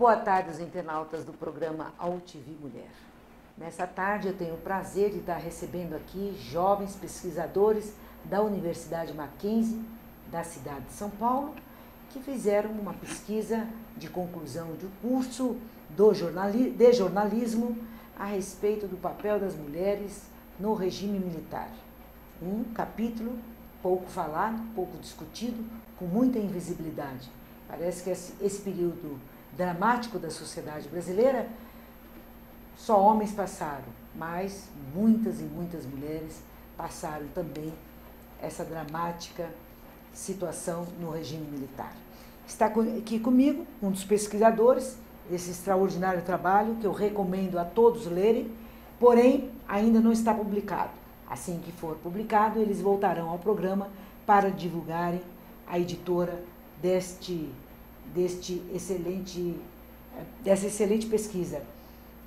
boa tarde aos internautas do programa AuTV Mulher. Nessa tarde eu tenho o prazer de estar recebendo aqui jovens pesquisadores da Universidade Mackenzie, da cidade de São Paulo, que fizeram uma pesquisa de conclusão do curso de jornalismo a respeito do papel das mulheres no regime militar. Um capítulo pouco falado, pouco discutido, com muita invisibilidade. Parece que esse período dramático da sociedade brasileira, só homens passaram, mas muitas e muitas mulheres passaram também essa dramática situação no regime militar. Está aqui comigo um dos pesquisadores desse extraordinário trabalho que eu recomendo a todos lerem, porém ainda não está publicado. Assim que for publicado, eles voltarão ao programa para divulgarem a editora dessa excelente pesquisa.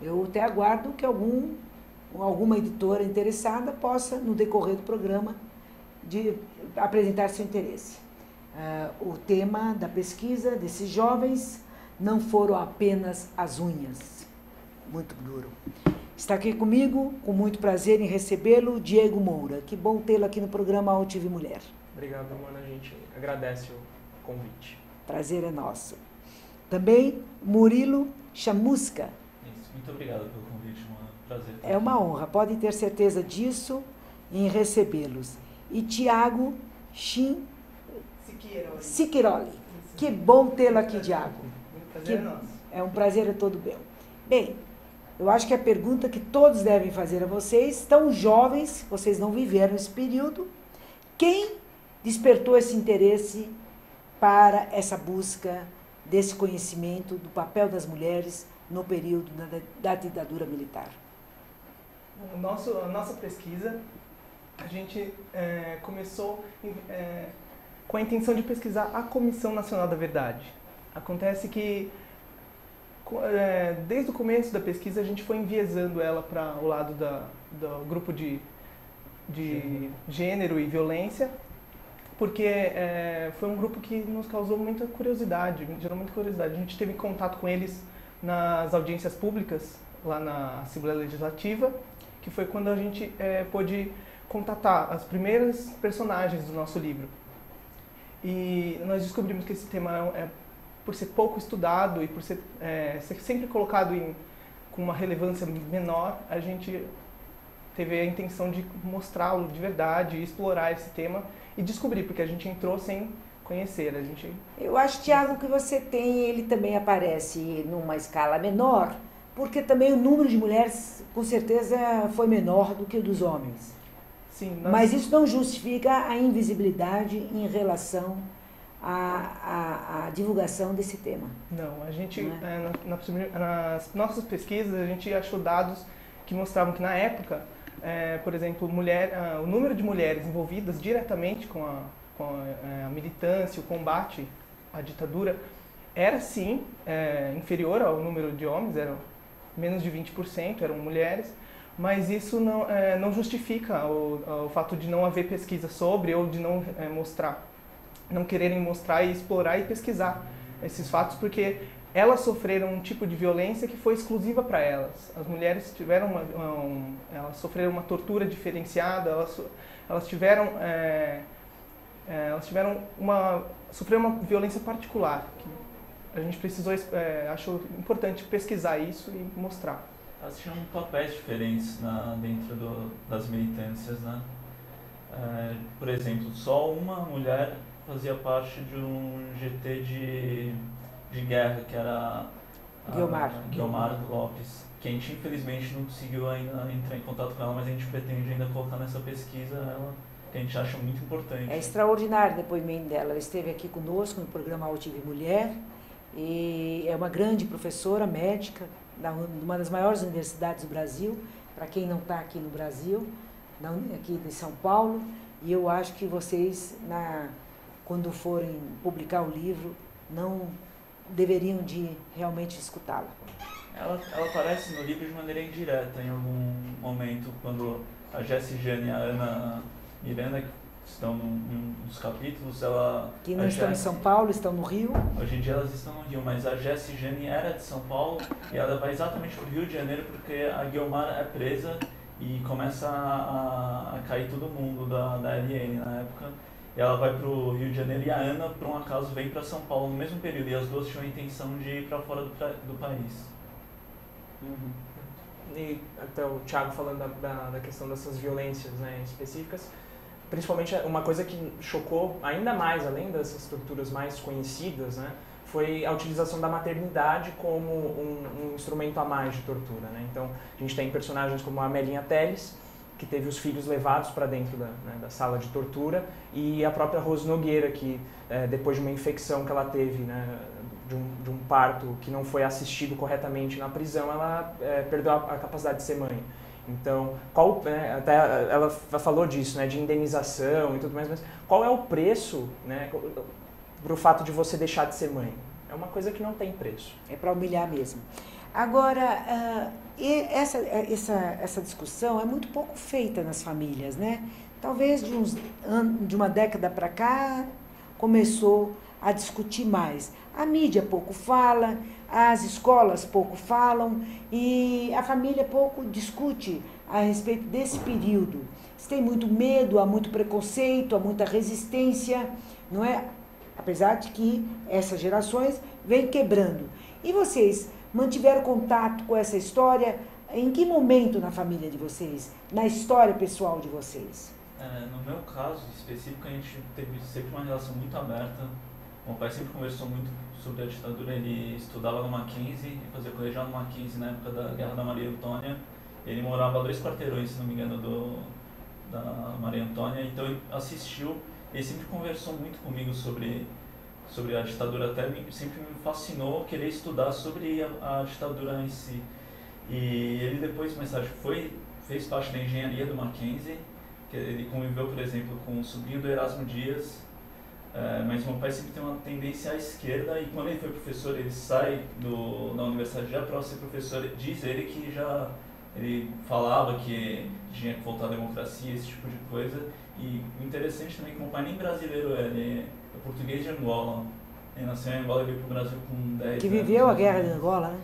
Eu até aguardo que alguma editora interessada possa, no decorrer do programa, apresentar seu interesse. O tema da pesquisa desses jovens não foram apenas as unhas. Muito duro. Está aqui comigo, com muito prazer em recebê-lo, Diego Moura. Que bom tê-lo aqui no programa AuTV Mulher. Obrigado, Amanda. A gente agradece o convite. Prazer é nosso. Também Murilo Chamusca. Isso, muito obrigado pelo convite, um prazer. É uma honra, podem ter certeza disso em recebê-los. E Tiago Siquiroli. Que bom tê-lo aqui, Tiago. Prazer é nosso. É um prazer, é todo meu. Bem, eu acho que a pergunta que todos devem fazer a vocês, tão jovens, vocês não viveram esse período, quem despertou esse interesse para essa busca desse conhecimento do papel das mulheres no período da ditadura militar? A nossa pesquisa, a gente começou com a intenção de pesquisar a Comissão Nacional da Verdade. Acontece que, desde o começo da pesquisa, a gente foi enviesando ela para o lado do grupo de gênero e violência, porque foi um grupo que nos causou muita curiosidade, gerou muita curiosidade. A gente teve contato com eles nas audiências públicas, lá na Assembleia Legislativa, que foi quando a gente pôde contatar as primeiras personagens do nosso livro. E nós descobrimos que esse tema, por ser pouco estudado e por ser sempre colocado com uma relevância menor, a gente teve a intenção de mostrá-lo de verdade, explorar esse tema e descobrir, porque a gente entrou sem conhecer. Eu acho, Tiago, que você ele também aparece numa escala menor, porque também o número de mulheres, com certeza, foi menor do que o dos homens. Sim, mas isso não justifica a invisibilidade em relação à divulgação desse tema. Não, a gente, nas nossas pesquisas, a gente achou dados que mostravam que na época, por exemplo, o número de mulheres envolvidas diretamente com a militância, o combate à ditadura, era sim inferior ao número de homens, eram menos de 20%, eram mulheres, mas isso não justifica o fato de não haver pesquisa sobre ou de não quererem mostrar e explorar e pesquisar esses fatos, porque elas sofreram um tipo de violência que foi exclusiva para elas. As mulheres elas sofreram uma tortura diferenciada, elas sofreram uma violência particular. Que a gente precisou, achou importante pesquisar isso e mostrar. Elas tinham papéis diferentes dentro das militâncias, né? Por exemplo, só uma mulher fazia parte de um GT de guerra, que era Guiomar Lopes, que a gente infelizmente não conseguiu ainda entrar em contato com ela, mas a gente pretende ainda colocar nessa pesquisa ela, que a gente acha muito importante. É extraordinário o depoimento dela. Ela esteve aqui conosco no programa AuTV Mulher e é uma grande professora médica, uma das maiores universidades do Brasil, para quem não está aqui no Brasil, aqui de São Paulo, e eu acho que vocês, quando forem publicar o livro, não deveriam de realmente escutá-la. Ela aparece no livro de maneira indireta em algum momento, quando a Jessie Jane e a Ana Miranda estão num dos capítulos. Ela, que não estão em São Paulo, estão no Rio. Hoje em dia elas estão no Rio, mas a Jessie Jane era de São Paulo e ela vai exatamente para o Rio de Janeiro porque a Guiomar é presa e começa a cair todo mundo da LN na época. E ela vai para o Rio de Janeiro e a Ana, por um acaso, vem para São Paulo no mesmo período. E as duas tinham a intenção de ir para fora do país. Uhum. E até o Thiago falando da questão dessas violências, né, específicas, principalmente uma coisa que chocou ainda mais, além dessas torturas mais conhecidas, né, foi a utilização da maternidade como um instrumento a mais de tortura, né? Então, a gente tem personagens como a Melinha Teles, que teve os filhos levados para dentro da sala de tortura, e a própria Rose Nogueira, que depois de uma infecção que ela teve, né, de um parto que não foi assistido corretamente na prisão, ela perdeu a capacidade de ser mãe. Então, até ela falou disso, né, de indenização e tudo mais, mas qual é o preço, né, para o fato de você deixar de ser mãe? É uma coisa que não tem preço. É para humilhar mesmo. Agora, essa discussão é muito pouco feita nas famílias, né? Talvez de uma década para cá começou a discutir mais. A mídia pouco fala, as escolas pouco falam e a família pouco discute a respeito desse período. Se tem muito medo, há muito preconceito, há muita resistência, não é? Apesar de que essas gerações vêm quebrando. E vocês mantiveram contato com essa história? Em que momento na família de vocês? Na história pessoal de vocês? No meu caso específico, a gente teve sempre uma relação muito aberta. Meu pai sempre conversou muito sobre a ditadura. Ele estudava no Mackenzie, fazia colegial no Mackenzie na época da Guerra da Maria Antônia. Ele morava a 2 quarteirões, se não me engano, da Maria Antônia. Então ele assistiu. Ele sempre conversou muito comigo sobre a ditadura, até sempre me fascinou querer estudar sobre a ditadura em si. E ele depois, mais tarde, fez parte da engenharia do Mackenzie, que ele conviveu, por exemplo, com o sobrinho do Erasmo Dias, mas meu pai sempre tem uma tendência à esquerda, e quando ele foi professor, ele sai da universidade já para ser professor, diz ele que ele falava que tinha que voltar à democracia, esse tipo de coisa. E o interessante também é que meu pai nem brasileiro ele é português de Angola. Ele nasceu em Angola e veio para o Brasil com 10 anos. Que viveu a guerra de Angola,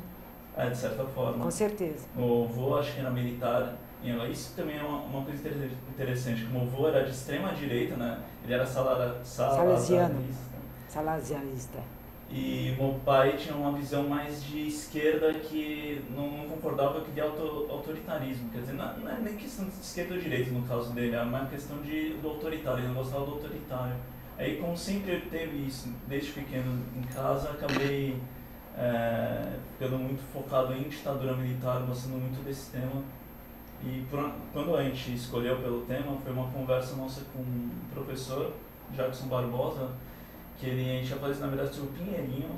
né? De certa forma. Com certeza. Meu avô, acho que era militar em Angola. Isso também é uma coisa interessante, que meu avô era de extrema direita, né? Ele era salazarista. E meu pai tinha uma visão mais de esquerda que não concordava com aquele autoritarismo. Quer dizer, não é nem questão de esquerda ou direita no caso dele, é uma questão do autoritário, ele não gostava do autoritário. Aí, como sempre teve isso desde pequeno em casa, acabei ficando muito focado em ditadura militar, gostando muito desse tema. E quando a gente escolheu pelo tema, foi uma conversa nossa com o professor Jackson Barbosa, que a gente ia fazer, na verdade, sobre o Pinheirinho.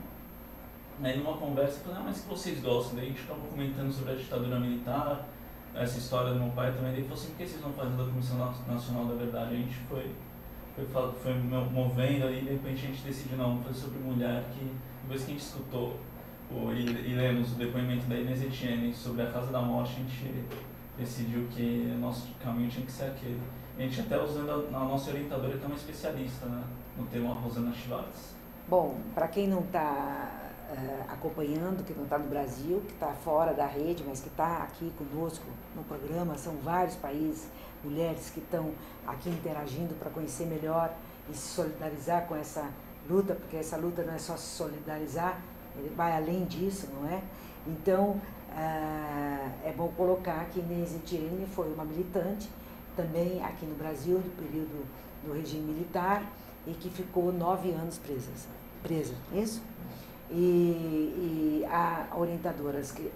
Aí numa conversa, eu falei, mas que vocês gostam? Daí a gente acabou comentando sobre a ditadura militar, essa história do meu pai também. Daí ele falou assim, por que vocês não fazem da Comissão Nacional da Verdade? A gente foi movendo ali, e de repente a gente decidiu, não, vamos fazer sobre mulher, que depois que a gente escutou e lemos o depoimento da Inês Etienne sobre a Casa da Morte, a gente decidiu que o nosso caminho tinha que ser aquele. A gente até usando a nossa orientadora, que é uma especialista, né, no tema, Rosana Schwartz. Bom, para quem não está acompanhando, que não está no Brasil, que está fora da rede, mas que está aqui conosco no programa, são vários países, mulheres que estão aqui interagindo para conhecer melhor e se solidarizar com essa luta, porque essa luta não é só se solidarizar, ele vai além disso, não é? Então, é bom colocar que Inês Etienne foi uma militante, também aqui no Brasil, do período do regime militar, e que ficou 9 anos presa, isso? E a orientadora que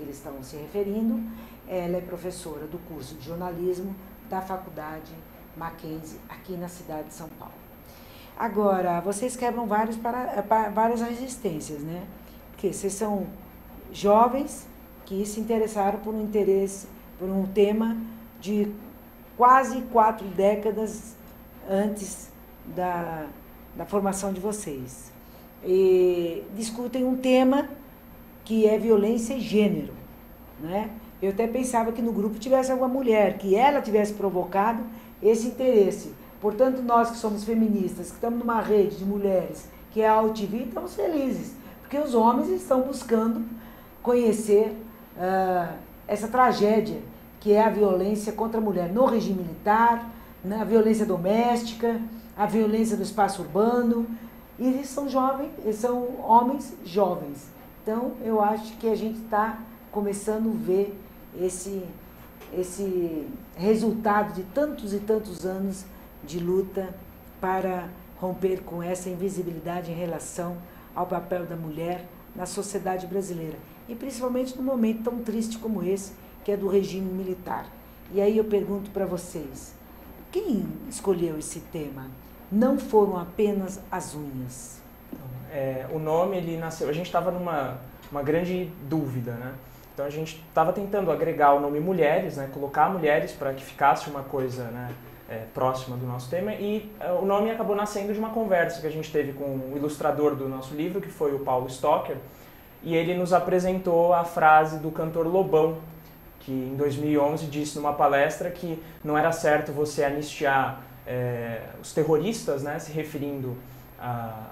eles estão se referindo, ela é professora do curso de jornalismo da Faculdade Mackenzie, aqui na cidade de São Paulo. Agora, vocês quebram várias resistências, né? Porque vocês são jovens que se interessaram por um tema de quase 4 décadas antes da formação de vocês. E discutem um tema que é violência e gênero, né? Eu até pensava que no grupo tivesse alguma mulher, que ela tivesse provocado esse interesse, Portanto, nós que somos feministas, que estamos numa rede de mulheres que é a UTV, estamos felizes, porque os homens estão buscando conhecer essa tragédia que é a violência contra a mulher no regime militar, a violência doméstica, a violência do espaço urbano, e eles são jovens, são homens jovens. Então, eu acho que a gente está começando a ver esse resultado de tantos e tantos anos de luta para romper com essa invisibilidade em relação ao papel da mulher na sociedade brasileira. E principalmente num momento tão triste como esse, que é do regime militar. E aí eu pergunto para vocês, quem escolheu esse tema? Não foram apenas as unhas. O nome, ele nasceu... A gente estava numa grande dúvida, né? Então a gente estava tentando agregar o nome mulheres, né? Colocar mulheres para que ficasse uma coisa, né? Próxima do nosso tema, e o nome acabou nascendo de uma conversa que a gente teve com o ilustrador do nosso livro, que foi o Paulo Stocker, e ele nos apresentou a frase do cantor Lobão, que em 2011 disse numa palestra que não era certo você anistiar os terroristas, né, se referindo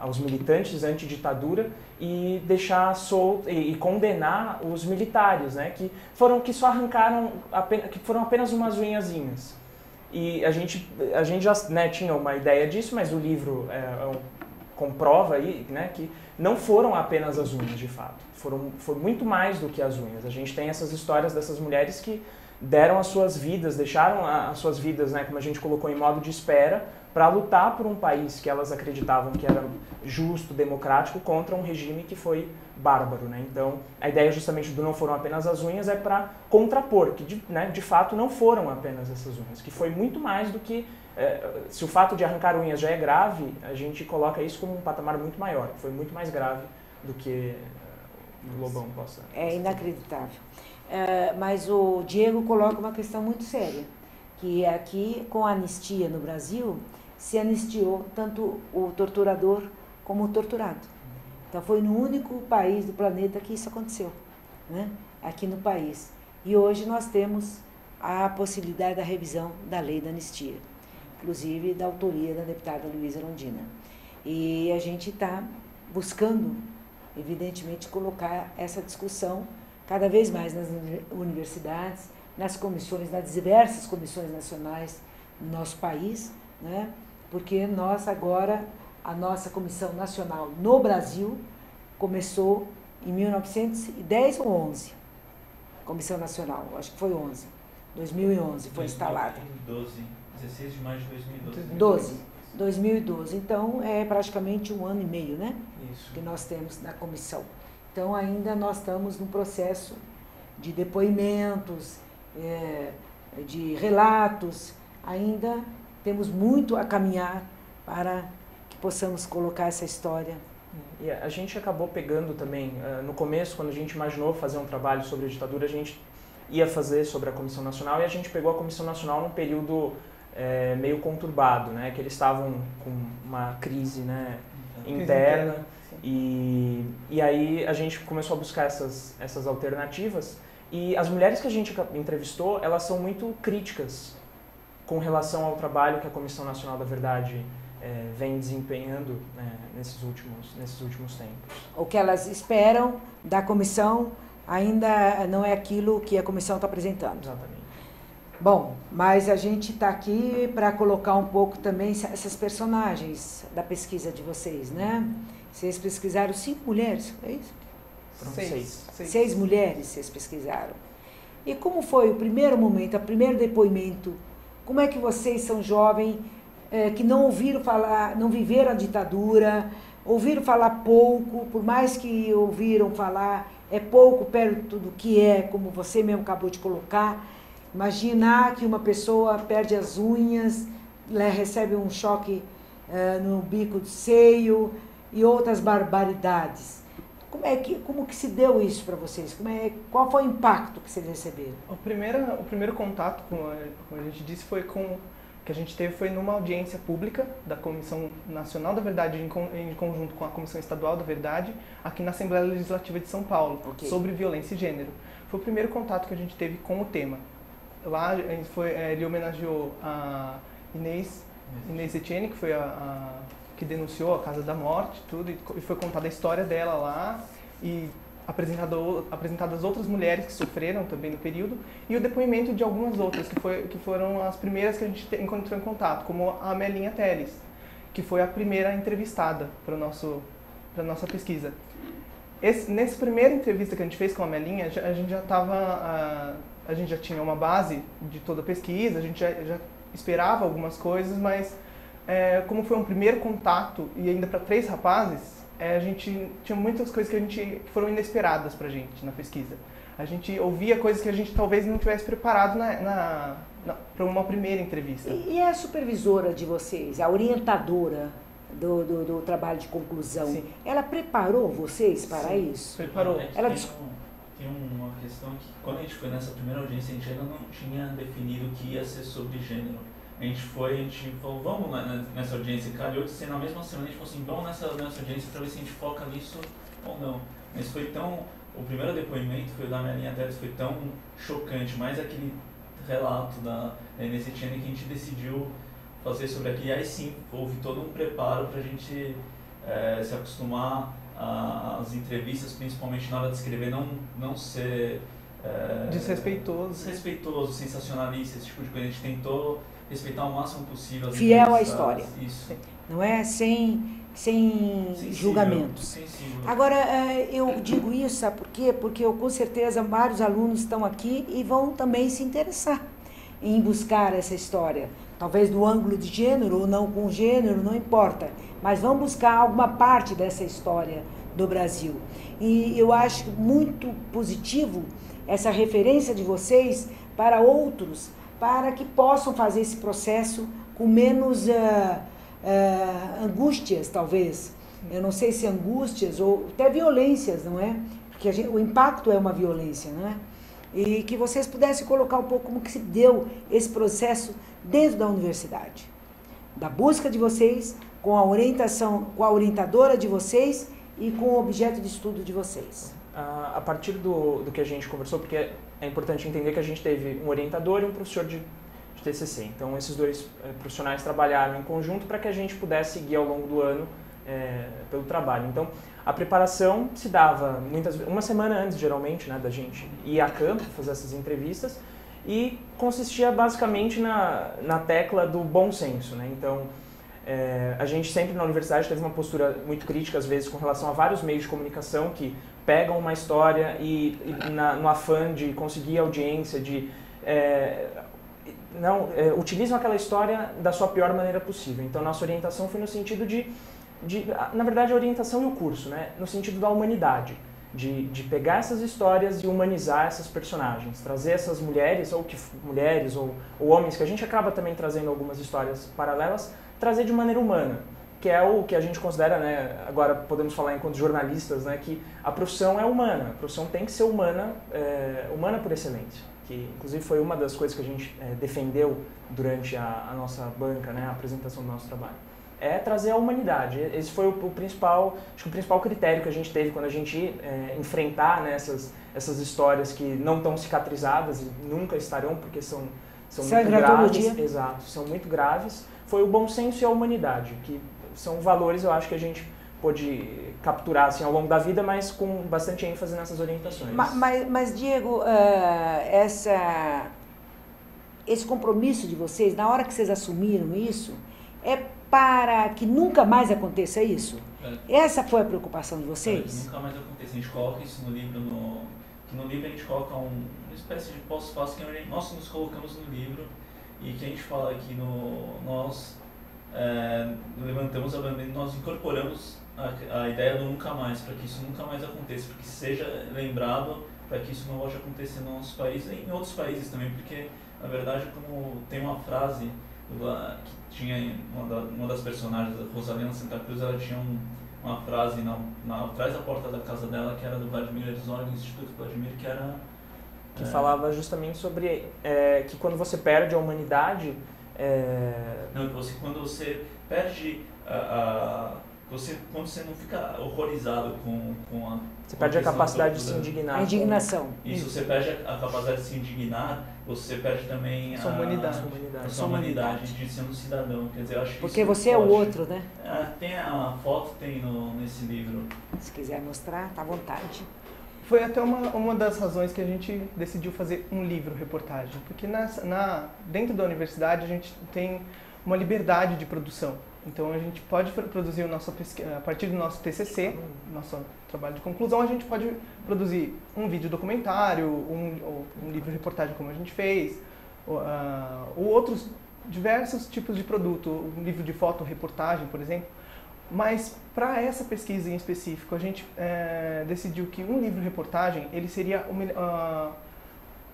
aos militantes anti-ditadura, e deixar solto e condenar os militares, né, que só arrancaram, que foram apenas umas unhazinhas. E a gente já, né, tinha uma ideia disso, mas o livro comprova aí, né, que não foram apenas as unhas, de fato. Foi muito mais do que as unhas. A gente tem essas histórias dessas mulheres que deram as suas vidas, deixaram as suas vidas, né, como a gente colocou, em modo de espera, para lutar por um país que elas acreditavam que era justo, democrático, contra um regime que foi bárbaro, né? Então, a ideia justamente do não foram apenas as unhas é para contrapor, que de fato não foram apenas essas unhas, que foi muito mais do que... se o fato de arrancar unhas já é grave, a gente coloca isso como um patamar muito maior, foi muito mais grave do que o Lobão possa... É inacreditável. Mas o Diego coloca uma questão muito séria, que aqui, com a anistia no Brasil, se anistiou tanto o torturador como o torturado. Então foi no único país do planeta que isso aconteceu, né? Aqui no país. E hoje nós temos a possibilidade da revisão da lei da anistia, inclusive da autoria da deputada Luísa Erundina. E a gente está buscando, evidentemente, colocar essa discussão cada vez mais nas universidades, nas comissões, nas diversas comissões nacionais do nosso país, né? Porque nós agora, a nossa Comissão Nacional no Brasil começou em 1910 ou 11, Comissão Nacional, acho que foi 11, 2011 foi instalada. 16 de maio de 2012. 2012, então é praticamente 1 ano e meio, né? Isso. Que nós temos na comissão. Então ainda nós estamos num processo de depoimentos, de relatos, ainda temos muito a caminhar para que possamos colocar essa história. E a gente acabou pegando também, no começo, quando a gente imaginou fazer um trabalho sobre a ditadura, a gente ia fazer sobre a Comissão Nacional, e a gente pegou a Comissão Nacional num período meio conturbado, né, que eles estavam com uma crise, né, interna, e aí a gente começou a buscar essas alternativas, e as mulheres que a gente entrevistou, elas são muito críticas com relação ao trabalho que a Comissão Nacional da Verdade vem desempenhando, né, nesses últimos tempos. O que elas esperam da comissão ainda não é aquilo que a comissão está apresentando. Exatamente. Bom, mas a gente está aqui para colocar um pouco também essas personagens da pesquisa de vocês, né? Vocês pesquisaram 5 mulheres, é isso? Foram 6. 6 mulheres vocês pesquisaram. E como foi o primeiro momento, o primeiro depoimento? Como é que vocês são jovens, que não ouviram falar, não viveram a ditadura, ouviram falar pouco, por mais que ouviram falar, é pouco perto do que é, como você mesmo acabou de colocar. Imaginar que uma pessoa perde as unhas, recebe um choque no bico do seio e outras barbaridades. Como que se deu isso para vocês? Qual foi o impacto que vocês receberam? O primeiro contato, como a gente disse, que a gente teve foi numa audiência pública da Comissão Nacional da Verdade, em conjunto com a Comissão Estadual da Verdade, aqui na Assembleia Legislativa de São Paulo, sobre violência e gênero. Foi o primeiro contato que a gente teve com o tema. Lá ele homenageou a Inês Inês Etienne, que foi que denunciou a Casa da Morte, tudo, e foi contada a história dela lá, e apresentadas outras mulheres que sofreram também no período, e o depoimento de algumas outras, que foram as primeiras que a gente encontrou em contato, como a Amelinha Teles, que foi a primeira entrevistada para a nossa pesquisa. Nessa primeira entrevista que a gente fez com a Amelinha, a gente já tinha uma base de toda a pesquisa, a gente já esperava algumas coisas, mas como foi um primeiro contato, e ainda para 3 rapazes, a gente tinha muitas coisas que foram inesperadas para a gente na pesquisa. A gente ouvia coisas que a gente talvez não tivesse preparado para uma primeira entrevista. E a supervisora de vocês, a orientadora do trabalho de conclusão, sim, ela preparou vocês para sim, isso? Preparou. Tem uma questão que, quando a gente foi nessa primeira audiência, a gente ainda não tinha definido que ia ser sobre gênero. A gente falou, vamos nessa audiência, calhou de ser na mesma semana, a gente falou assim, vamos nessa audiência para ver se a gente foca nisso ou não. Mas o primeiro depoimento foi o da Amelinha Teles, foi tão chocante, mais aquele relato da Inês Etienne, que a gente decidiu fazer sobre aquilo. E aí sim, houve todo um preparo para a gente se acostumar às entrevistas, principalmente na hora de escrever, não ser desrespeitoso, sensacionalista, esse tipo de coisa. A gente tentou respeitar o máximo possível. Fiel à história. Isso. Não é? Sem julgamentos. Sensível. Agora, eu digo isso, sabe por quê? Porque com certeza vários alunos estão aqui e vão também se interessar em buscar essa história. Talvez do ângulo de gênero ou não com gênero, não importa. Mas vão buscar alguma parte dessa história do Brasil. E eu acho muito positivo essa referência de vocês para outros, para que possam fazer esse processo com menos angústias, talvez. Eu não sei se angústias ou até violências, não é? Porque o impacto é uma violência, não é? E que vocês pudessem colocar um pouco como que se deu esse processo dentro da universidade. Da busca de vocês, com a orientação, com a orientadora de vocês e com o objeto de estudo de vocês. A partir do que a gente conversou, porque é importante entender que a gente teve um orientador e um professor de TCC. Então, esses 2 profissionais trabalharam em conjunto para que a gente pudesse seguir ao longo do ano pelo trabalho. Então, a preparação se dava uma semana antes, geralmente, né, da gente ir a campo, fazer essas entrevistas, e consistia basicamente na tecla do bom senso, né? Então, a gente sempre na universidade teve uma postura muito crítica, às vezes, com relação a vários meios de comunicação que pegam uma história e no afã de conseguir audiência, utilizam aquela história da sua pior maneira possível. Então, nossa orientação foi no sentido na verdade, a orientação e o curso, né? No sentido da humanidade, de pegar essas histórias e humanizar essas personagens, trazer essas mulheres, ou homens, que a gente acaba também trazendo algumas histórias paralelas, trazer de maneira humana, que é o que a gente considera, né, agora podemos falar enquanto jornalistas, né, que a profissão é humana, a profissão tem que ser humana por excelência, que inclusive foi uma das coisas que a gente defendeu durante a nossa banca, né, a apresentação do nosso trabalho. É trazer a humanidade. Esse foi o principal critério que a gente teve quando a gente enfrentar, né, essas histórias que não estão cicatrizadas e nunca estarão, porque são muito graves. Exato, são muito graves. Foi o bom senso e a humanidade, que são valores, eu acho, que a gente pôde capturar assim, ao longo da vida, mas com bastante ênfase nessas orientações. Mas Diego, esse compromisso de vocês, na hora que vocês assumiram isso, é para que nunca mais aconteça isso? Essa foi a preocupação de vocês? Nunca mais aconteça. A gente coloca isso no livro, que no livro a gente coloca uma espécie de pós-fácil que nós nos colocamos no livro e que a gente fala que nós levantamos a bandeira, nós incorporamos a ideia do nunca mais, para que isso nunca mais aconteça, para que seja lembrado, para que isso não volte a acontecer no nosso país e em outros países também, porque, na verdade, como tem uma frase que tinha uma das personagens, a Rosalina Santa Cruz, ela tinha uma frase atrás da porta da casa dela, que era do Vladimir Herzog, do Instituto Vladimir, que era... Que falava justamente sobre que quando você perde a humanidade... Não, quando você perde quando você não fica horrorizado com a... Você perde a capacidade de se indignar. A indignação. Isso, você perde a capacidade de se indignar, você perde também sua humanidade. A sua humanidade de ser um cidadão. Quer dizer, eu acho porque isso você é o outro, né? Tem a foto, tem nesse livro. Se quiser mostrar, tá à vontade. Foi até uma das razões que a gente decidiu fazer um livro-reportagem, porque dentro da universidade a gente tem uma liberdade de produção. Então a gente pode produzir a partir do nosso TCC, nosso trabalho de conclusão, a gente pode produzir um vídeo documentário, um livro-reportagem como a gente fez, ou outros diversos tipos de produto, um livro de foto-reportagem, por exemplo. Mas para essa pesquisa em específico, a gente decidiu que um livro-reportagem ele seria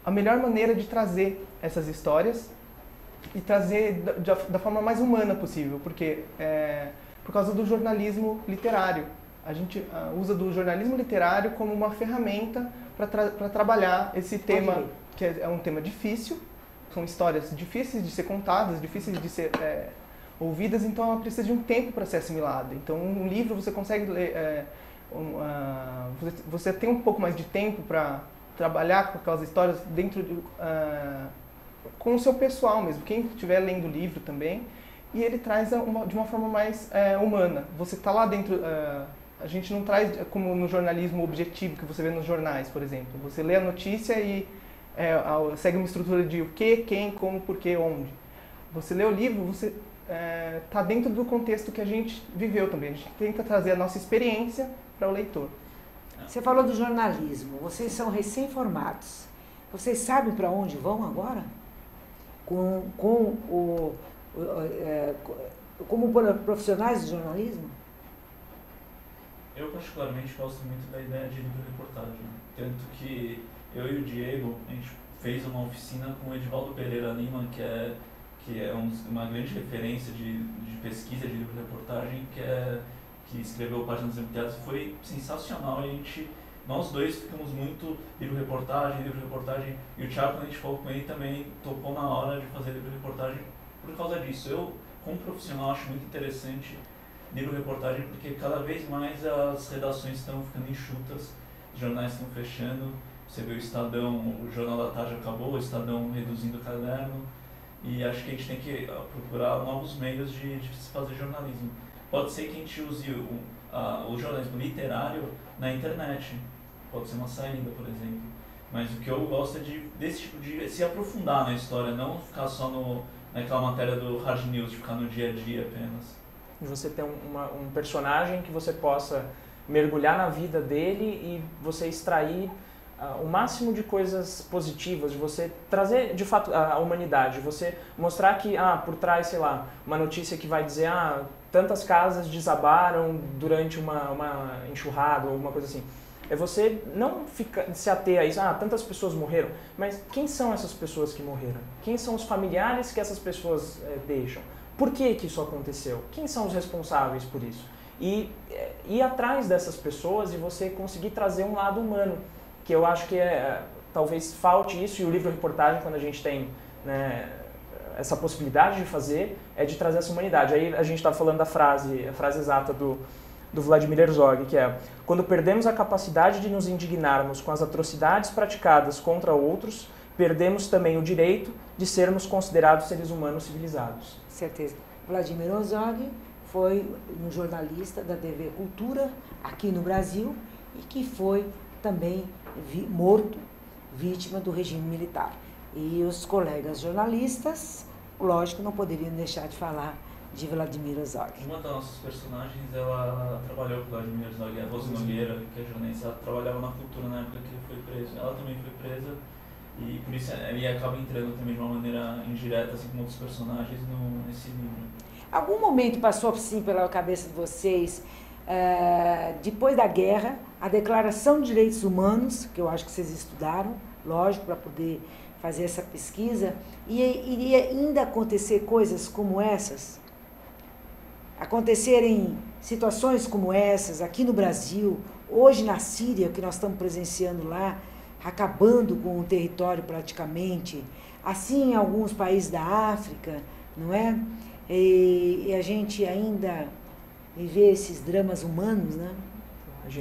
a melhor maneira de trazer essas histórias e trazer da forma mais humana possível, porque por causa do jornalismo literário. A gente usa do jornalismo literário como uma ferramenta para trabalhar esse tema, que é um tema difícil, são histórias difíceis de ser contadas, difíceis de ser ouvidas, então ela precisa de um tempo para ser assimilada. Então um livro você consegue ler, você tem um pouco mais de tempo para trabalhar com aquelas histórias dentro de, com o seu pessoal mesmo, quem estiver lendo o livro também, e ele traz de uma forma mais humana. Você está lá dentro, a gente não traz como no jornalismo objetivo que você vê nos jornais, por exemplo. Você lê a notícia e segue uma estrutura de o que, quem, como, porquê, onde. Você lê o livro, você está dentro do contexto que a gente viveu também. A gente tenta trazer a nossa experiência para o leitor. Você falou do jornalismo, vocês são recém-formados. Vocês sabem para onde vão agora? Como profissionais de jornalismo? Eu particularmente gosto muito da ideia de livro-reportagem. Tanto que eu e o Diego, a gente fez uma oficina com o Edivaldo Pereira Lima, que é uma grande referência de pesquisa de livro-reportagem, que escreveu Páginas Empteadas. Foi sensacional e nós dois ficamos muito livro-reportagem, e o Thiago, quando a gente falou com ele, também topou na hora de fazer livro-reportagem por causa disso. Eu, como profissional, acho muito interessante livro-reportagem, porque cada vez mais as redações estão ficando enxutas, os jornais estão fechando, você vê o Estadão, o Jornal da Tarde acabou, o Estadão reduzindo o caderno, e acho que a gente tem que procurar novos meios de se fazer jornalismo. Pode ser que a gente use o jornalismo literário na internet, pode ser uma saída, por exemplo. Mas o que eu gosto é desse tipo de se aprofundar na história, não ficar só naquela matéria do hard news, de ficar no dia a dia apenas. De você ter um personagem que você possa mergulhar na vida dele e você extrair o máximo de coisas positivas, de você trazer de fato a humanidade, de você mostrar que por trás, sei lá, uma notícia que vai dizer tantas casas desabaram durante uma enxurrada ou alguma coisa assim. É você não se ater a isso, tantas pessoas morreram, mas quem são essas pessoas que morreram? Quem são os familiares que essas pessoas deixam? Por que isso aconteceu? Quem são os responsáveis por isso? E ir atrás dessas pessoas e você conseguir trazer um lado humano, que eu acho que talvez falte isso, e o livro-reportagem, quando a gente tem essa possibilidade de fazer, é de trazer essa humanidade. Aí a gente está falando a frase exata do Vladimir Herzog, que é: quando perdemos a capacidade de nos indignarmos com as atrocidades praticadas contra outros, perdemos também o direito de sermos considerados seres humanos civilizados. Certeza. Vladimir Herzog foi um jornalista da TV Cultura aqui no Brasil e que foi também morto, vítima do regime militar. E os colegas jornalistas, lógico, não poderiam deixar de falar de Vladimir Herzog. Uma das nossas personagens, ela trabalhou com Vladimir Herzog, a Rose Nogueira, que é jornalista, ela trabalhava na Cultura na época que ele foi preso. Ela também foi presa e por isso ele acaba entrando também de uma maneira indireta, assim como outros personagens, nesse livro. Algum momento passou assim pela cabeça de vocês, depois da guerra, a Declaração de Direitos Humanos, que eu acho que vocês estudaram, lógico, para poder fazer essa pesquisa, e iria ainda acontecer coisas como essas? Acontecerem situações como essas aqui no Brasil, hoje na Síria, que nós estamos presenciando lá, acabando com o território praticamente, assim em alguns países da África, não é? E a gente ainda viver esses dramas humanos, né?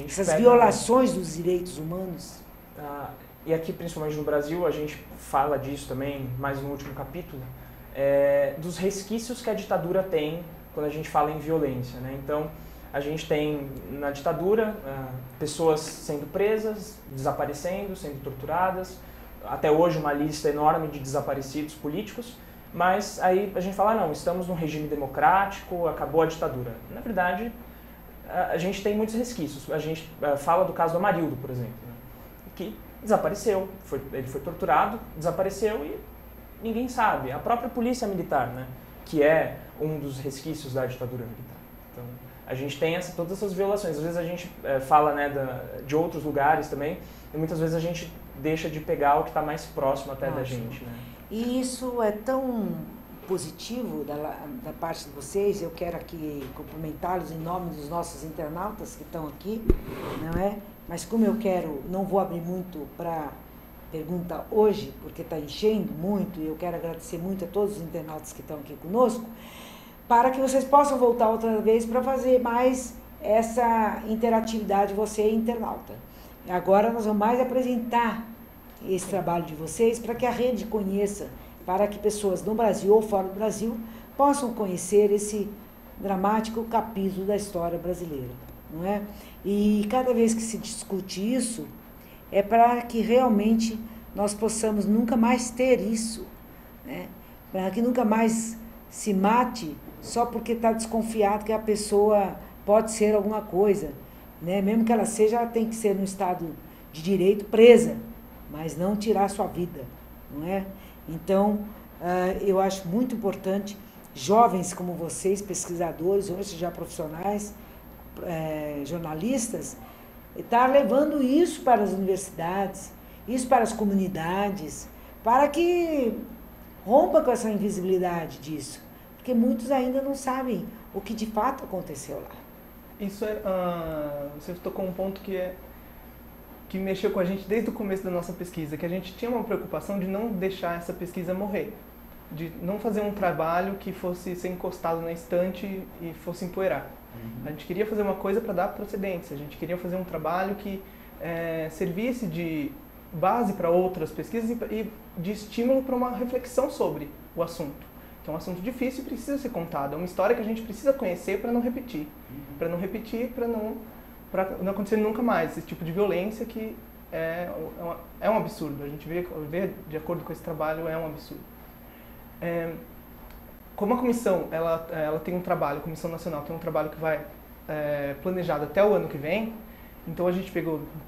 Essas pega, violações dos direitos humanos. E aqui, principalmente no Brasil, a gente fala disso também, mais no último capítulo, dos resquícios que a ditadura tem quando a gente fala em violência, né? Então, a gente tem na ditadura pessoas sendo presas, desaparecendo, sendo torturadas, até hoje uma lista enorme de desaparecidos políticos, mas aí a gente fala, não, estamos num regime democrático, acabou a ditadura. Na verdade, a gente tem muitos resquícios. A gente fala do caso do Amarildo, por exemplo, né? Que desapareceu, ele foi torturado, desapareceu e ninguém sabe. A própria polícia militar, né? Que é um dos resquícios da ditadura militar. Então, a gente tem todas essas violações. Às vezes a gente fala, né, de outros lugares também, e muitas vezes a gente deixa de pegar o que está mais próximo até da gente, né? E isso é tão positivo da parte de vocês, eu quero aqui cumprimentá-los em nome dos nossos internautas que estão aqui, não é? Mas como eu não vou abrir muito para pergunta hoje, porque está enchendo muito, e eu quero agradecer muito a todos os internautas que estão aqui conosco, para que vocês possam voltar outra vez para fazer mais essa interatividade, você internauta. Agora nós vamos mais apresentar esse trabalho de vocês para que a rede conheça, para que pessoas no Brasil ou fora do Brasil possam conhecer esse dramático capítulo da história brasileira, não é? E cada vez que se discute isso, é para que realmente nós possamos nunca mais ter isso, né? Para que nunca mais se mate só porque está desconfiado que a pessoa pode ser alguma coisa, né? Mesmo que ela tem que ser no estado de direito presa, mas não tirar a sua vida, não é? Então, eu acho muito importante jovens como vocês, pesquisadores, hoje já profissionais, jornalistas, estar levando isso para as universidades, isso para as comunidades, para que rompa com essa invisibilidade disso, porque muitos ainda não sabem o que de fato aconteceu lá. Isso você tocou um ponto que mexeu com a gente desde o começo da nossa pesquisa, que a gente tinha uma preocupação de não deixar essa pesquisa morrer, de não fazer um trabalho que fosse ser encostado na estante e fosse empoeirar. A gente queria fazer uma coisa para dar procedência, a gente queria fazer um trabalho que servisse de base para outras pesquisas e de estímulo para uma reflexão sobre o assunto. Que é um assunto difícil e precisa ser contado, é uma história que a gente precisa conhecer para não repetir. Para não acontecer nunca mais esse tipo de violência que é um absurdo. A gente vê de acordo com esse trabalho, é um absurdo. Como a comissão ela tem um trabalho, a Comissão Nacional tem um trabalho que vai planejado até o ano que vem, então a gente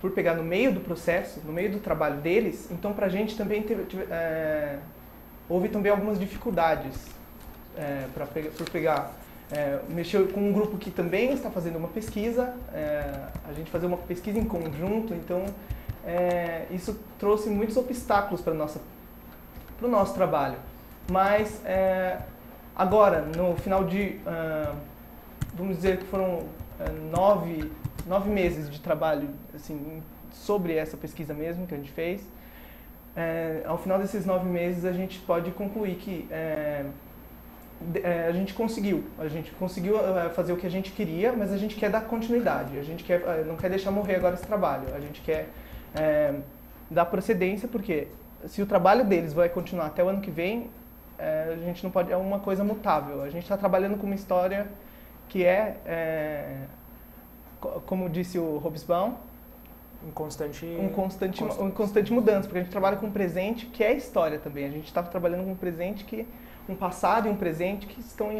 por pegar no meio do processo, no meio do trabalho deles, então para a gente também houve também algumas dificuldades por pegar. Mexeu com um grupo que também está fazendo uma pesquisa, a gente fazer uma pesquisa em conjunto, então isso trouxe muitos obstáculos para o nosso trabalho. Mas agora, no final vamos dizer que foram 9 meses de trabalho assim, sobre essa pesquisa mesmo que a gente fez, ao final desses 9 meses a gente pode concluir que a gente conseguiu fazer o que a gente queria, mas a gente quer dar continuidade, a gente não quer deixar morrer agora esse trabalho, a gente quer dar procedência, porque se o trabalho deles vai continuar até o ano que vem, a gente não pode, é uma coisa mutável, a gente está trabalhando com uma história que como disse o Hobsbawm, em constante mudança, porque a gente trabalha com um presente que é história também, a gente está trabalhando com um presente um passado e um presente que estão em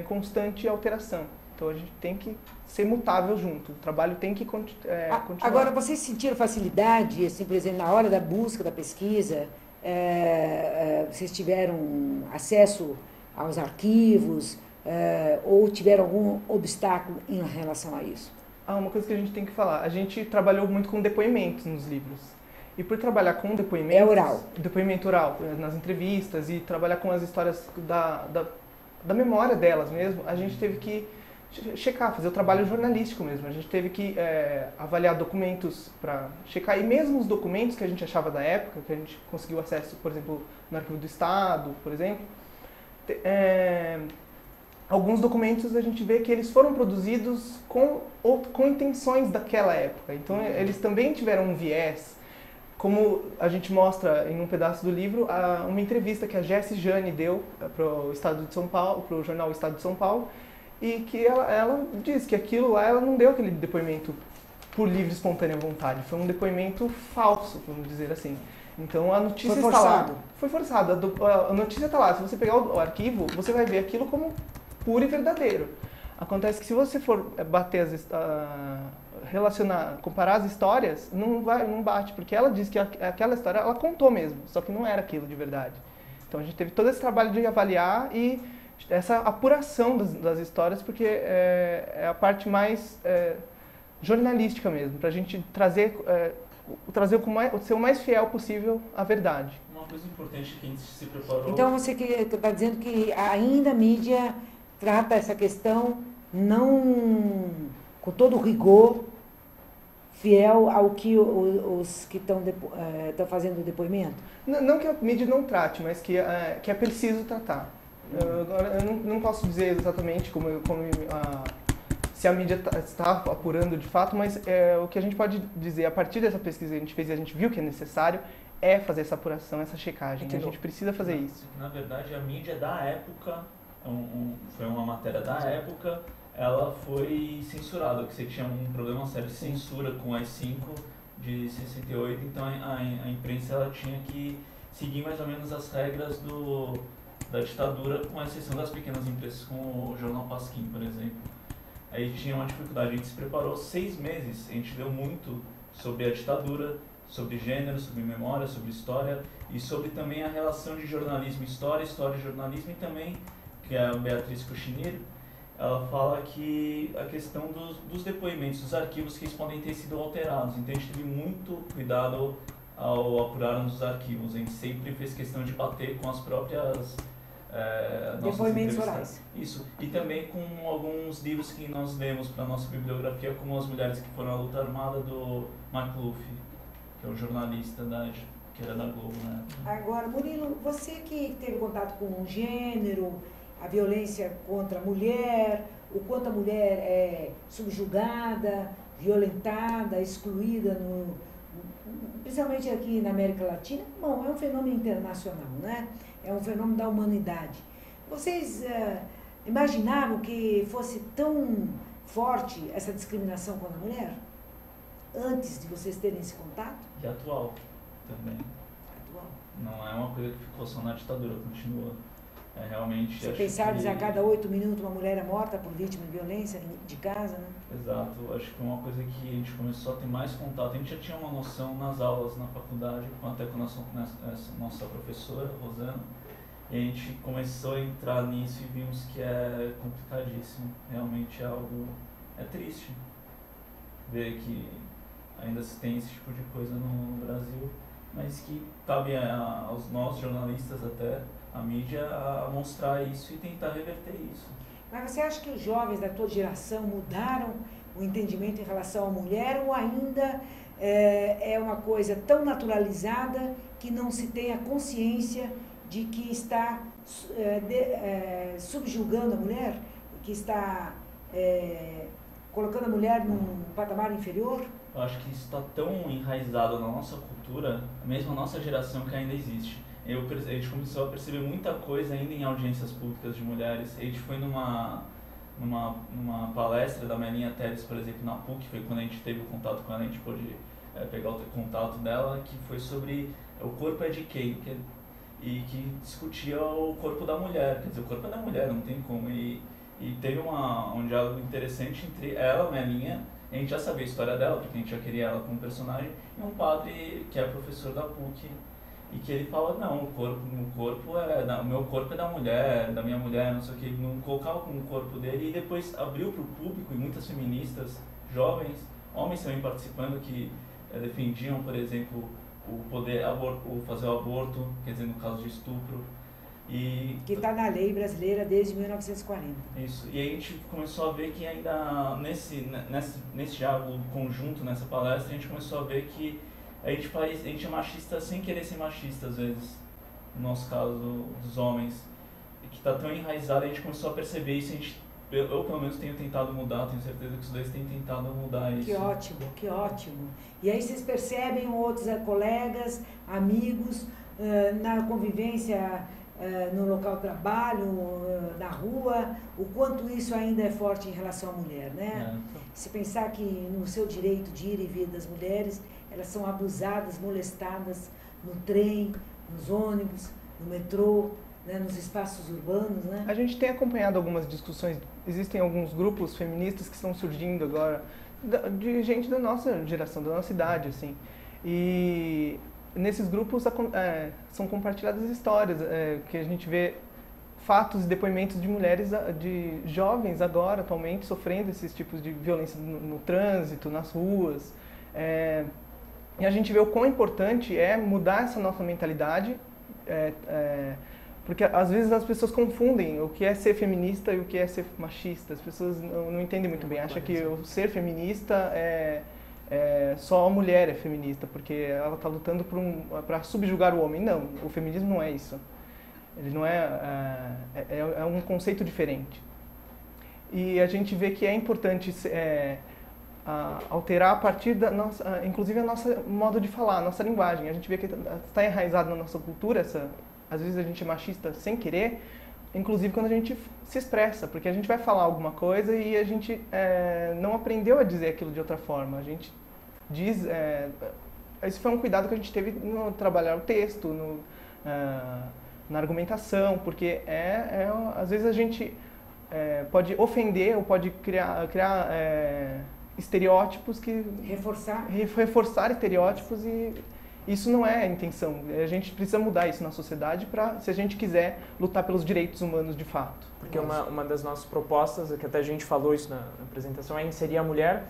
constante alteração. Então a gente tem que ser mutável junto, o trabalho tem que continuar. Agora, vocês sentiram facilidade, assim, por exemplo, na hora da busca, da pesquisa, vocês tiveram acesso aos arquivos ou tiveram algum obstáculo em relação a isso? Uma coisa que a gente tem que falar, a gente trabalhou muito com depoimentos nos livros. E por trabalhar com depoimentos... oral. Depoimento oral, nas entrevistas, e trabalhar com as histórias da memória delas mesmo, a gente teve que checar, fazer o trabalho jornalístico mesmo. A gente teve que avaliar documentos para checar, e mesmo os documentos que a gente achava da época, que a gente conseguiu acesso, por exemplo, no Arquivo do Estado, por exemplo, alguns documentos a gente vê que eles foram produzidos com intenções daquela época. Então eles também tiveram um viés, como a gente mostra em um pedaço do livro, uma entrevista que a Jessie Jane deu para o Estado de São Paulo, para o jornal Estado de São Paulo, e que ela diz que aquilo lá, ela não deu aquele depoimento por livre e espontânea vontade, foi um depoimento falso, vamos dizer assim. Então a notícia está lá. Foi forçado. A notícia está lá. Se você pegar o arquivo, você vai ver aquilo como puro e verdadeiro. Acontece que se você for bater comparar as histórias, não bate, porque ela diz que aquela história ela contou mesmo, só que não era aquilo de verdade. Então a gente teve todo esse trabalho de avaliar e essa apuração das histórias, porque é a parte mais jornalística mesmo, para a gente trazer ser o mais fiel possível à verdade. Uma coisa importante que a gente se preparou... Então você está dizendo que ainda a mídia trata essa questão não com todo o rigor, fiel ao que os que estão fazendo o depoimento? Não que a mídia não trate, mas que é preciso tratar. Eu não posso dizer exatamente se a mídia está apurando de fato, mas o que a gente pode dizer, a partir dessa pesquisa que a gente fez e a gente viu que é necessário, é fazer essa apuração, essa checagem. A gente precisa fazer isso. Na verdade, a mídia da época, foi uma matéria da época, ela foi censurada, porque você tinha um problema sério de censura com as 5 de 68, então a imprensa ela tinha que seguir mais ou menos as regras da ditadura, com exceção das pequenas empresas, como o Jornal Pasquim, por exemplo. Aí tinha uma dificuldade, a gente se preparou 6 meses, a gente deu muito sobre a ditadura, sobre gênero, sobre memória, sobre história e sobre também a relação de jornalismo e história e jornalismo, e também, que é a Beatriz Cuchinir, ela fala que a questão dos depoimentos, dos arquivos, que eles podem ter sido alterados. Então a gente teve muito cuidado ao apurarmos os arquivos, a gente sempre fez questão de bater com as próprias... depoimentos orais. Isso, e também com alguns livros que nós lemos para a nossa bibliografia, como As Mulheres que Foram à Luta Armada, do McLuffy, que é o jornalista que era da Globo, né? Agora, Murilo, você que teve contato com o gênero, a violência contra a mulher, o quanto a mulher é subjugada, violentada, excluída, principalmente aqui na América Latina, bom, é um fenômeno internacional, né? É um fenômeno da humanidade. Vocês imaginavam que fosse tão forte essa discriminação contra a mulher? Antes de vocês terem esse contato? E atual também. Atual. Não é uma coisa que ficou só na ditadura, continua. É realmente... Você pensava que a cada 8 minutos uma mulher é morta por vítima de violência de casa, né? Exato. Acho que foi uma coisa que a gente começou a ter mais contato. A gente já tinha uma noção nas aulas, na faculdade, até com a nossa professora, Rosana. E a gente começou a entrar nisso e vimos que é complicadíssimo. Realmente é algo... É triste ver que ainda se tem esse tipo de coisa no Brasil, mas que cabe aos nós, jornalistas até, a mídia, a mostrar isso e tentar reverter isso. Mas você acha que os jovens da tua geração mudaram o entendimento em relação à mulher, ou ainda é uma coisa tão naturalizada que não se tem a consciência de que está subjugando a mulher, que está colocando a mulher num patamar inferior? Eu acho que isso está tão enraizado na nossa cultura, mesmo a nossa geração, que ainda existe. A gente começou a perceber muita coisa ainda em audiências públicas de mulheres. A gente foi numa palestra da Melinha Teles, por exemplo, na PUC, foi quando a gente teve o contato com ela, a gente pôde pegar o contato dela, que foi sobre o corpo é de quem, e que discutia o corpo da mulher, quer dizer, o corpo é da mulher, não tem como. E teve um diálogo interessante entre ela, Melinha, a gente já sabia a história dela, porque a gente já queria ela como personagem, e um padre que é professor da PUC, e que ele fala, não, o meu corpo é da mulher, da minha mulher, não sei o que, ele não colocava como o corpo dele, e depois abriu para o público, e muitas feministas, jovens, homens também participando, que defendiam, por exemplo, o poder fazer o aborto, quer dizer, no caso de estupro. Que está na lei brasileira desde 1940. Isso, e a gente começou a ver que ainda nesse diálogo conjunto, nessa palestra, a gente começou a ver que a gente é machista sem querer ser machista, às vezes, no nosso caso, dos homens, que está tão enraizada, a gente começou a perceber isso, eu pelo menos tenho tentado mudar, tenho certeza que os dois têm tentado mudar isso. Que ótimo, que ótimo. E aí vocês percebem outros colegas, amigos, na convivência, no local de trabalho, na rua, o quanto isso ainda é forte em relação à mulher, né? Se pensar que no seu direito de ir e vir das mulheres, elas são abusadas, molestadas no trem, nos ônibus, no metrô, né, nos espaços urbanos, né? A gente tem acompanhado algumas discussões, existem alguns grupos feministas que estão surgindo agora, de gente da nossa geração, da nossa idade, assim. E nesses grupos são compartilhadas histórias, que a gente vê fatos e depoimentos de mulheres, de jovens agora, atualmente, sofrendo esses tipos de violência no trânsito, nas ruas. E a gente vê o quão importante é mudar essa nossa mentalidade, porque às vezes as pessoas confundem o que é ser feminista e o que é ser machista. As pessoas não entendem muito bem, acham que o ser feminista só a mulher é feminista, porque ela está lutando para subjugar o homem. Não, o feminismo não é isso. Ele não é um conceito diferente. E a gente vê que é importante alterar a partir da nossa, inclusive a nossa modo de falar, a nossa linguagem. A gente vê que está enraizado na nossa cultura às vezes a gente é machista sem querer, inclusive quando a gente se expressa, porque a gente vai falar alguma coisa e a gente não aprendeu a dizer aquilo de outra forma. A gente diz... esse foi um cuidado que a gente teve no trabalhar o texto, na argumentação, porque às vezes a gente pode ofender ou pode criar estereótipos que... Reforçar estereótipos, e isso não é a intenção. A gente precisa mudar isso na sociedade se a gente quiser lutar pelos direitos humanos de fato. Porque uma das nossas propostas, que até a gente falou isso na apresentação, é inserir a mulher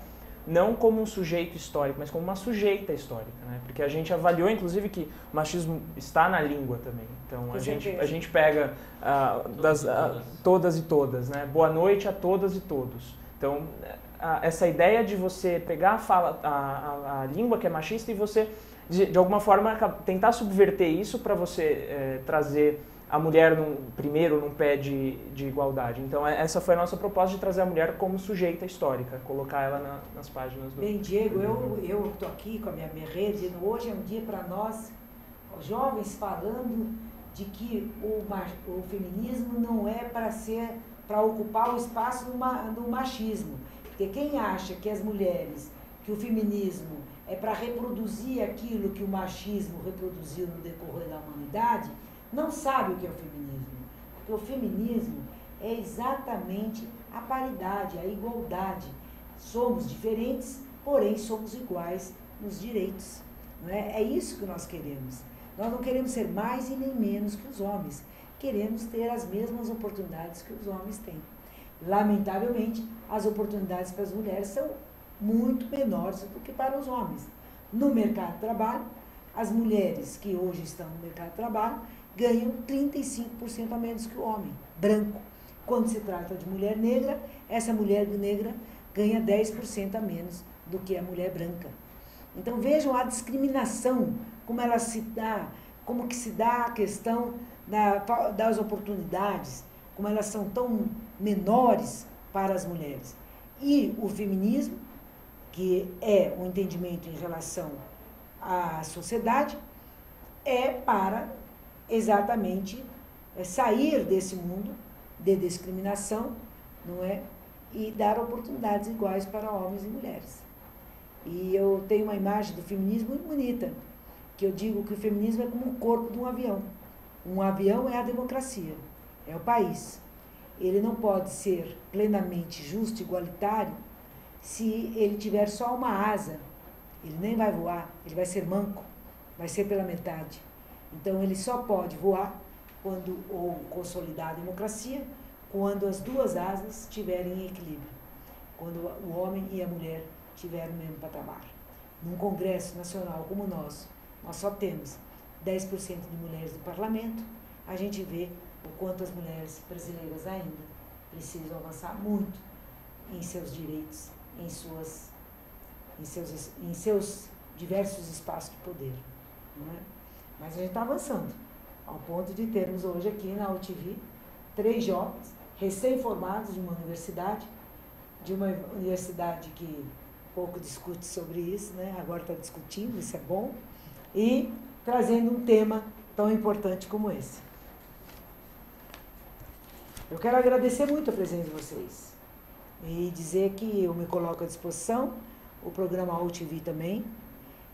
não como um sujeito histórico, mas como uma sujeita histórica, né? Porque a gente avaliou, inclusive, que o machismo está na língua também. Então, a gente pega todas e todas, né? Boa noite a todas e todos. Então, essa ideia de você pegar a língua que é machista e você, de alguma forma, tentar subverter isso para você trazer a mulher primeiro num pé de igualdade. Então, essa foi a nossa proposta, de trazer a mulher como sujeita histórica, colocar ela nas páginas do... Bem, Diego, eu estou aqui com a minha rede, hoje é um dia para nós, jovens, falando de que o feminismo não é para ocupar o espaço do machismo. Porque quem acha que as mulheres, que o feminismo é para reproduzir aquilo que o machismo reproduziu no decorrer da humanidade, não sabe o que é o feminismo. Porque o feminismo é exatamente a paridade, a igualdade. Somos diferentes, porém somos iguais nos direitos. Não é? É isso que nós queremos. Nós não queremos ser mais e nem menos que os homens. Queremos ter as mesmas oportunidades que os homens têm. Lamentavelmente, as oportunidades para as mulheres são muito menores do que para os homens. No mercado de trabalho, as mulheres que hoje estão no mercado de trabalho ganham 35% a menos que o homem, branco. Quando se trata de mulher negra, essa mulher negra ganha 10% a menos do que a mulher branca. Então vejam a discriminação, como que se dá a questão das oportunidades, como elas são tão menores para as mulheres. E o feminismo, que é um entendimento em relação à sociedade, é para exatamente sair desse mundo de discriminação, não é? E dar oportunidades iguais para homens e mulheres. E eu tenho uma imagem do feminismo muito bonita, que eu digo que o feminismo é como o corpo de um avião. Um avião é a democracia, é o país. Ele não pode ser plenamente justo e igualitário se ele tiver só uma asa. Ele nem vai voar, ele vai ser manco, vai ser pela metade. Então, ele só pode voar ou consolidar a democracia quando as duas asas estiverem em equilíbrio, quando o homem e a mulher estiverem no mesmo patamar. Num congresso nacional como o nosso, nós só temos 10% de mulheres no parlamento, a gente vê o quanto as mulheres brasileiras ainda precisam avançar muito em seus direitos, em seus diversos espaços de poder. Não é? Mas a gente está avançando, ao ponto de termos hoje aqui na UTV 3 jovens recém-formados de uma universidade que pouco discute sobre isso, né? Agora está discutindo, isso é bom, e trazendo um tema tão importante como esse. Eu quero agradecer muito a presença de vocês e dizer que eu me coloco à disposição, o programa AUTV também,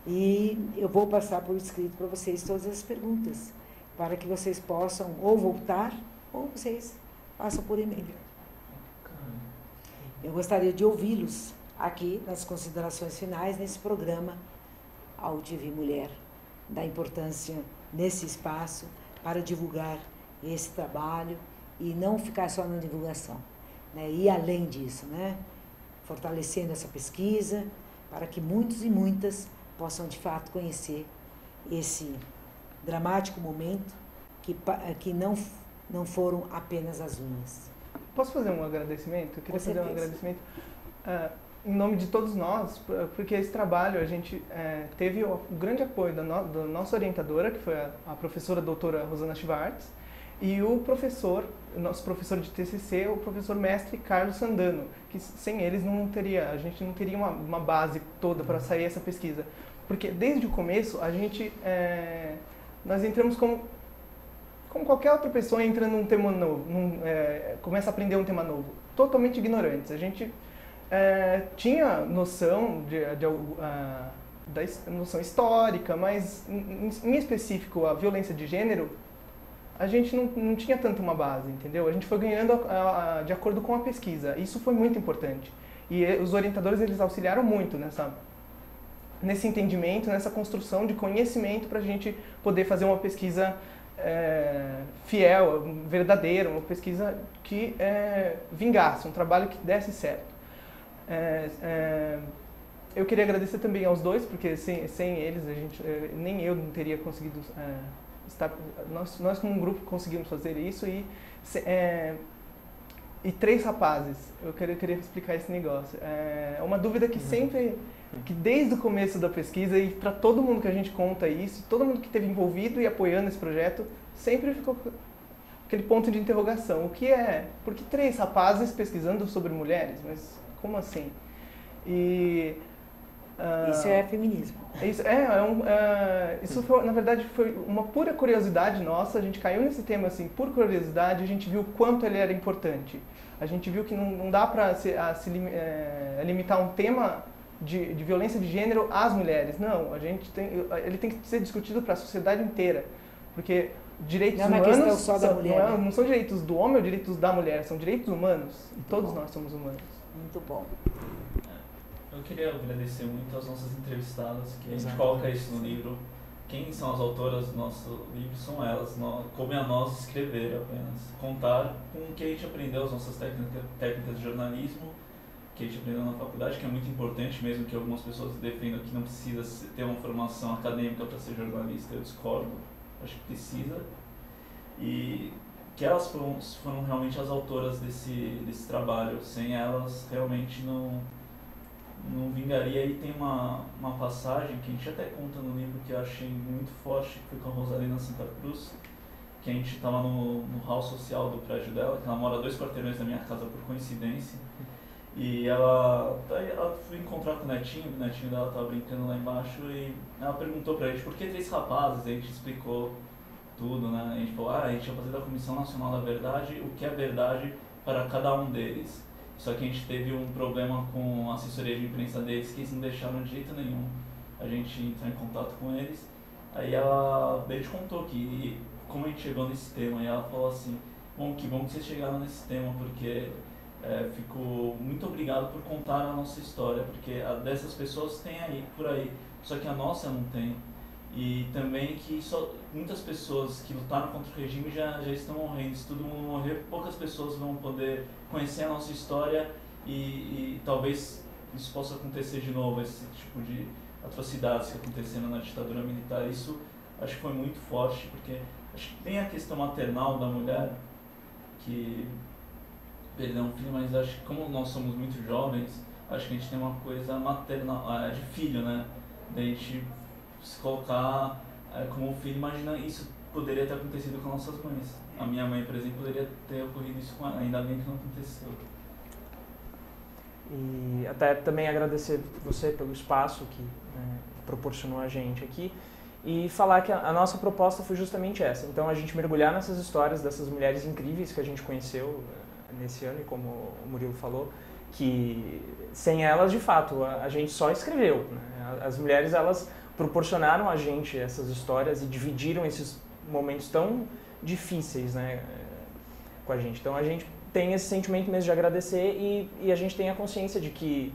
e eu vou passar por escrito para vocês todas as perguntas, para que vocês possam ou voltar, ou vocês passam por e-mail. Eu gostaria de ouvi-los aqui nas considerações finais nesse programa AUTV Mulher, da importância nesse espaço para divulgar esse trabalho e não ficar só na divulgação, né? Ir além disso, né? Fortalecendo essa pesquisa para que muitos e muitas possam de fato conhecer esse dramático momento que não foram apenas as unhas. Posso fazer um agradecimento? Eu queria fazer um agradecimento em nome de todos nós, porque esse trabalho a gente teve o grande apoio da nossa orientadora, que foi a professora doutora Rosana Schwartz, e o nosso professor de TCC, o professor mestre Carlos Sandano, que sem eles a gente não teria uma base toda para sair essa pesquisa. Porque desde o começo nós entramos como qualquer outra pessoa entra num tema novo, começa a aprender um tema novo, totalmente ignorantes. A gente tinha noção da noção histórica, mas em específico a violência de gênero, a gente não tinha tanto uma base, entendeu? A gente foi ganhando de acordo com a pesquisa. Isso foi muito importante. E os orientadores, eles auxiliaram muito nesse entendimento, nessa construção de conhecimento para a gente poder fazer uma pesquisa fiel, verdadeira, uma pesquisa que vingasse, um trabalho que desse certo. Eu queria agradecer também aos dois, porque sem eles nem eu não teria conseguido nós como um grupo conseguimos fazer isso e 3 rapazes. Eu queria explicar esse negócio. É uma dúvida que que desde o começo da pesquisa, e para todo mundo que a gente conta isso, todo mundo que esteve envolvido e apoiando esse projeto, sempre ficou aquele ponto de interrogação. Por que 3 rapazes pesquisando sobre mulheres? Mas como assim? Isso é feminismo. Isso foi, na verdade, foi uma pura curiosidade nossa. A gente caiu nesse tema assim, por curiosidade. A gente viu o quanto ele era importante. A gente viu que não dá para limitar um tema de violência de gênero às mulheres. Não, ele tem que ser discutido para a sociedade inteira, porque direitos humanos só da mulher, não são direitos do homem ou direitos da mulher, são direitos humanos. E todos nós somos humanos. Muito bom. Eu queria agradecer muito às nossas entrevistadas, que a gente coloca isso no livro. Quem são as autoras do nosso livro são elas. Coube a nós escrever apenas, contar com o que a gente aprendeu, as nossas técnicas de jornalismo, que a gente aprendeu na faculdade, que é muito importante, mesmo que algumas pessoas defendam que não precisa ter uma formação acadêmica para ser jornalista. Eu discordo, acho que precisa. E que elas foram realmente as autoras desse trabalho. Sem elas, realmente não vingaria. E tem uma passagem que a gente até conta no livro que eu achei muito forte, que foi com a Rosalina Santa Cruz, que a gente estava no hall social do prédio dela, que ela mora 2 quarteirões da minha casa por coincidência, e ela foi encontrar com o netinho dela estava brincando lá embaixo, e ela perguntou pra gente por que 3 rapazes, a gente explicou tudo, né? A gente falou, a gente ia fazer da Comissão Nacional da Verdade o que é verdade para cada um deles. Só que a gente teve um problema com a assessoria de imprensa deles, que eles não deixaram de jeito nenhum a gente entrar em contato com eles. Aí a gente contou como a gente chegou nesse tema, e ela falou assim, que bom que vocês chegaram nesse tema, porque fico muito obrigado por contar a nossa história, porque a dessas pessoas tem por aí, só que a nossa não tem. E também que muitas pessoas que lutaram contra o regime já estão morrendo. Se todo mundo morrer, poucas pessoas vão poder conhecer a nossa história e talvez isso possa acontecer de novo, esse tipo de atrocidades que aconteceram na ditadura militar. Isso acho que foi muito forte, porque acho que tem a questão maternal da mulher, que perdeu um filho, mas acho que como nós somos muito jovens, acho que a gente tem uma coisa maternal, de filho, né? Da gente se colocar como filho. Imagina isso poderia ter acontecido com nossas mães. A minha mãe, por exemplo, poderia ter ocorrido isso com ela, ainda bem que não aconteceu. E até também agradecer você pelo espaço que proporcionou a gente aqui e falar que a nossa proposta foi justamente essa. Então, a gente mergulhar nessas histórias dessas mulheres incríveis que a gente conheceu nesse ano, e como o Murilo falou, que sem elas, de fato, a gente só escreveu, né? As mulheres, elas proporcionaram a gente essas histórias e dividiram esses momentos tão difíceis, né, com a gente. Então, a gente tem esse sentimento mesmo de agradecer e a gente tem a consciência de que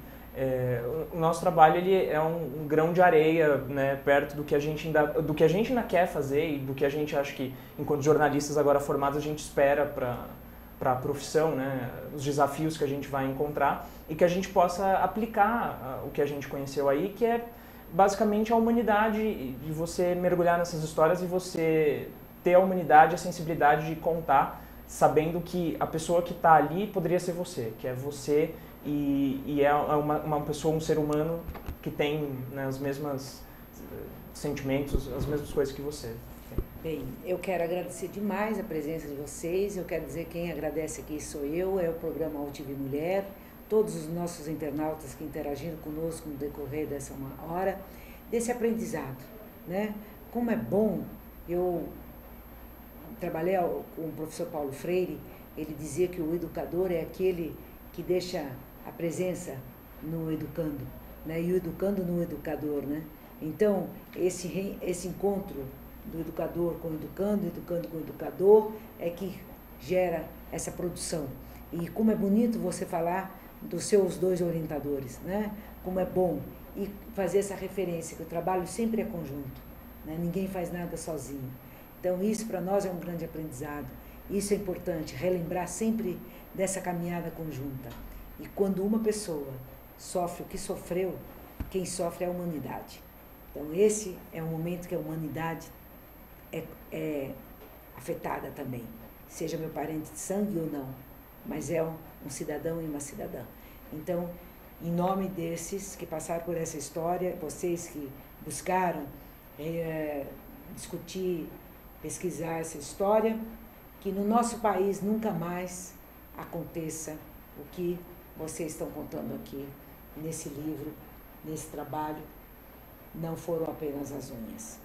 o nosso trabalho ele é um grão de areia, né, perto do que a gente ainda quer fazer e do que a gente acha que, enquanto jornalistas agora formados, a gente espera para a profissão, né, os desafios que a gente vai encontrar e que a gente possa aplicar o que a gente conheceu aí, que é basicamente a humanidade, de você mergulhar nessas histórias e você ter a humanidade, a sensibilidade de contar, sabendo que a pessoa que está ali poderia ser você, que é você e é uma pessoa, um ser humano que tem, né, os mesmos sentimentos, as mesmas coisas que você. Bem, eu quero agradecer demais a presença de vocês. Eu quero dizer que quem agradece aqui sou eu, é o programa UTV Mulher, todos os nossos internautas que interagiram conosco no decorrer dessa uma hora, desse aprendizado, né? Como é bom, eu trabalhei com o professor Paulo Freire, ele dizia que o educador é aquele que deixa a presença no educando, né? E o educando no educador, né? Então, esse encontro do educador com o educando com o educador, é que gera essa produção. E como é bonito você falar dos seus dois orientadores, né? Como é bom. E fazer essa referência, que o trabalho sempre é conjunto, né? Ninguém faz nada sozinho. Então, isso para nós é um grande aprendizado. Isso é importante, relembrar sempre dessa caminhada conjunta. E quando uma pessoa sofre o que sofreu, quem sofre é a humanidade. Então, esse é um momento que a humanidade é afetada também, seja meu parente de sangue ou não, mas é um cidadão e uma cidadã. Então, em nome desses que passaram por essa história, vocês que buscaram discutir, pesquisar essa história, que no nosso país nunca mais aconteça o que vocês estão contando aqui, nesse livro, nesse trabalho, não foram apenas as unhas.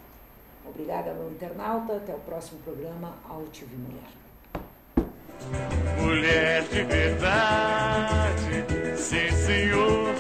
Obrigada, meu internauta. Até o próximo programa UTV Mulher. Mulher de verdade, sim senhor.